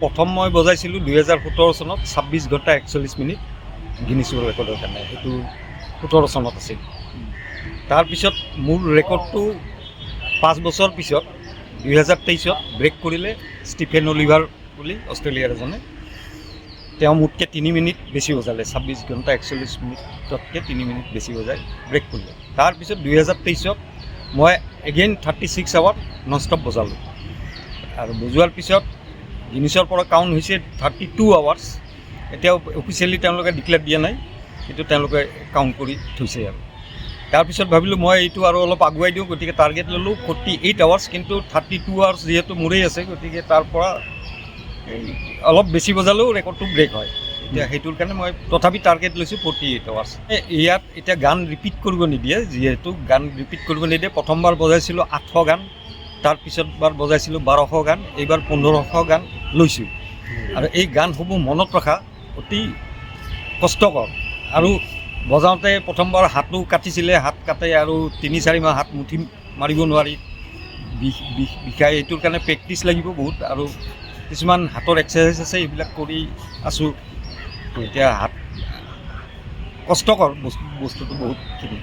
প্ৰথম মই বজাইছিলোঁ 2017 চনত 26 ঘণ্টা 41 মিনিট গিনিছ ৱৰ্ল্ড ৰেকৰ্ডৰ কাৰণে। সেইটো 17 চনত আছিল। তাৰপিছত মোৰ ৰেকৰ্ডটো 5 বছৰ পিছত 2023ত ব্ৰেক কৰিলে ষ্টিফেন অলিভাৰ বুলি অষ্ট্ৰেলিয়াৰ এজনে। তেওঁ মোতকৈ 3 মিনিট বেছি বজালে, 26 ঘণ্টা 41 মিনিটতকৈ 3 মিনিট বেছি বজাই ব্ৰেক কৰিলে। তাৰপিছত 2023ত মই এগেইন 36 আৱাৰ ননষ্টপ বজালোঁ আৰু বজোৱাৰ পিছত গিনিছৰ পৰা কাউণ্ট হৈছে 32 আৱাৰ্ছ। এতিয়াও অফিচিয়েলি তেওঁলোকে ডিক্লেয়াৰ দিয়া নাই, কিন্তু তেওঁলোকে কাউণ্ট কৰি থৈছে আৰু। তাৰপিছত ভাবিলোঁ মই এইটো আৰু অলপ আগুৱাই দিওঁ, গতিকে টাৰ্গেট ল'লোঁ 48 আৱাৰ্ছ, কিন্তু 32 আৱাৰ্ছ যিহেতু মোৰেই আছে, গতিকে তাৰ পৰা অলপ বেছি বজালেও ৰেকৰ্ডটো ব্ৰেক হয়। এতিয়া সেইটোৰ কাৰণে মই তথাপি টাৰ্গেট লৈছোঁ 48 আৱাৰ্ছ। ইয়াত এতিয়া গান ৰিপিট কৰিব নিদিয়ে, যিহেতু গান ৰিপিট কৰিব নিদিয়ে। প্ৰথমবাৰ বজাইছিলোঁ 800 গান, তাৰপিছতবাৰ বজাইছিলোঁ 1200 গান, এইবাৰ 1500 গান লৈছোঁ। আৰু এই গানসমূহ মনত ৰখা অতি কষ্টকৰ, আৰু বজাওঁতে প্ৰথমবাৰ হাতো কাটিছিলে, হাত কাটে আৰু 3-4 মাহ হাত মুঠি মাৰিব নোৱাৰি, বিষায়। এইটোৰ কাৰণে প্ৰেক্টিচ লাগিব বহুত, আৰু কিছুমান হাতৰ এক্সাৰচাইজ আছে, এইবিলাক কৰি আছোঁ। এতিয়া হাত কষ্টকৰ বস্তুটো বহুতখিনি।